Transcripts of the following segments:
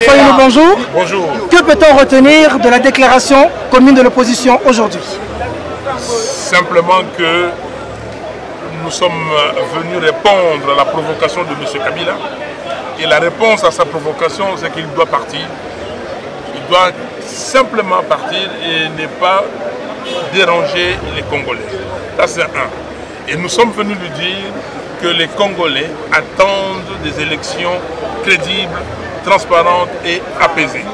Fayoulou, bonjour. Bonjour. Que peut-on retenir de la déclaration commune de l'opposition aujourd'hui? Simplement que nous sommes venus répondre à la provocation de M. Kabila. Et la réponse à sa provocation, c'est qu'il doit partir. Il doit simplement partir et ne pas déranger les Congolais. Ça, c'est un. Et nous sommes venus lui dire que les Congolais attendent des élections crédibles, transparentes et apaisées.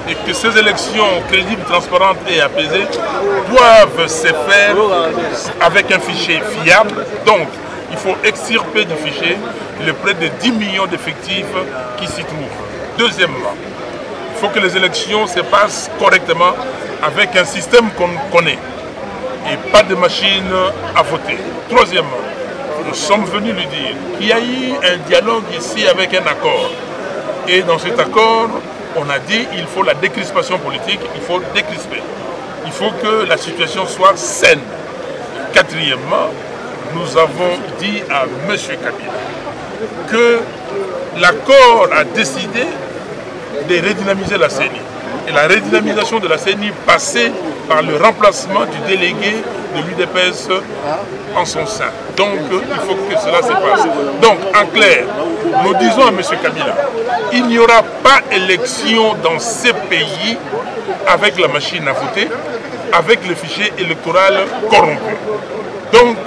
Et que ces élections crédibles, transparentes et apaisées doivent se faire avec un fichier fiable. Donc, il faut extirper du fichier les près de 10 millions d'effectifs qui s'y trouvent. Deuxièmement, il faut que les élections se passent correctement avec un système qu'on connaît et pas de machine à voter. Troisièmement, nous sommes venus lui dire qu'il y a eu un dialogue ici avec un accord. Et dans cet accord, on a dit qu'il faut la décrispation politique, il faut décrisper. Il faut que la situation soit saine. Quatrièmement, nous avons dit à M. Kabila que l'accord a décidé de redynamiser la CENI. Et la redynamisation de la CENI passait par le remplacement du délégué de l'UDPS en son sein. Donc, il faut que cela se passe. Donc, en clair, nous disons à M. Kabila, il n'y aura pas élection dans ces pays avec la machine à voter, avec le fichier électoral corrompu. Donc,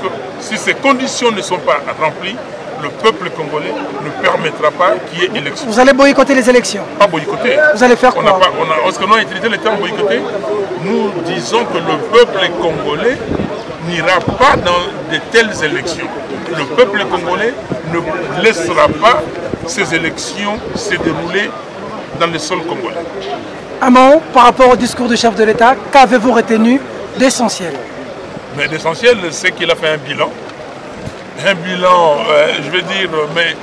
si ces conditions ne sont pas remplies, le peuple congolais ne permettra pas qu'il y ait élection. Vous allez boycotter les élections? Pas boycotter. Vous allez faire quoi? Est-ce qu'on a utilisé le terme boycotter? Nous disons que le peuple congolais n'ira pas dans de telles élections. Le peuple congolais ne laissera pas ces élections se dérouler dans le sol congolais. Un mot par rapport au discours du chef de l'État, qu'avez-vous retenu d'essentiel? Mais l'essentiel, c'est qu'il a fait un bilan. Un bilan, je vais dire, mais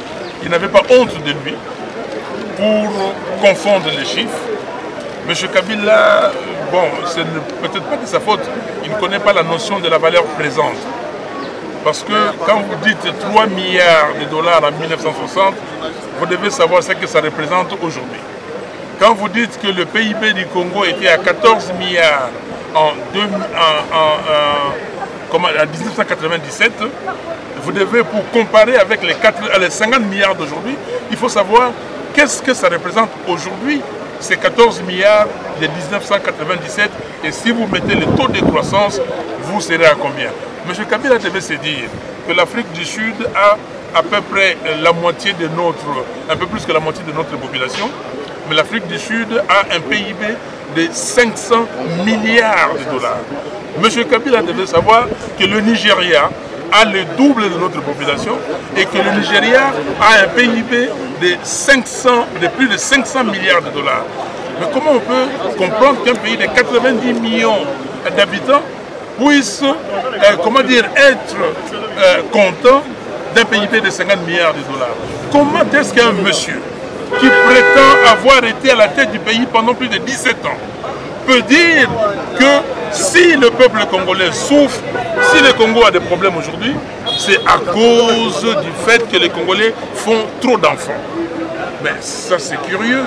il n'avait pas honte de lui pour confondre les chiffres. M. Kabila, bon, ce n'est peut-être pas de sa faute, il ne connaît pas la notion de la valeur présente. Parce que quand vous dites 3 milliards de dollars en 1960, vous devez savoir ce que ça représente aujourd'hui. Quand vous dites que le PIB du Congo était à 14 milliards en 1997, vous devez, pour comparer avec les 50 milliards d'aujourd'hui, il faut savoir qu'est-ce que ça représente aujourd'hui, ces 14 milliards de 1997, et si vous mettez le taux de croissance, vous serez à combien? M. Kabila devait se dire que l'Afrique du Sud a à peu près la moitié de un peu plus que la moitié de notre population, mais l'Afrique du Sud a un PIB de 500 milliards de dollars. M. Kabila devait savoir que le Nigeria a le double de notre population et que le Nigeria a un PIB de plus de 500 milliards de dollars. Mais comment on peut comprendre qu'un pays de 90 millions d'habitants puisse être content d'un PIB de 50 milliards de dollars? Comment est-ce qu'un monsieur qui prétend avoir été à la tête du pays pendant plus de 17 ans peut dire que si le peuple congolais souffre, si le Congo a des problèmes aujourd'hui, c'est à cause du fait que les Congolais font trop d'enfants? Mais ça, c'est curieux.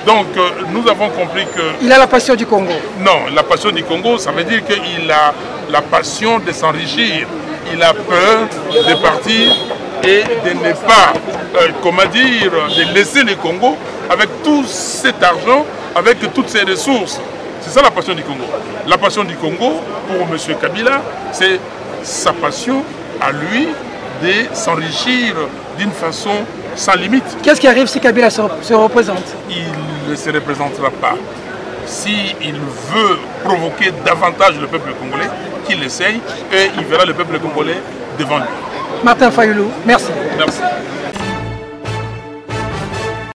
Donc, nous avons compris que... Il a la passion du Congo. Non, la passion du Congo, ça veut dire qu'il a la passion de s'enrichir. Il a peur de partir et de ne pas, de laisser le Congo avec tout cet argent, avec toutes ces ressources. C'est ça la passion du Congo. La passion du Congo, pour M. Kabila, c'est sa passion à lui de s'enrichir d'une façon sans limite. Qu'est-ce qui arrive si Kabila se représente? Il ne se représentera pas. S'il veut provoquer davantage le peuple congolais, qu'il essaye et il verra le peuple congolais devant lui. Martin Fayoulou, merci. Merci.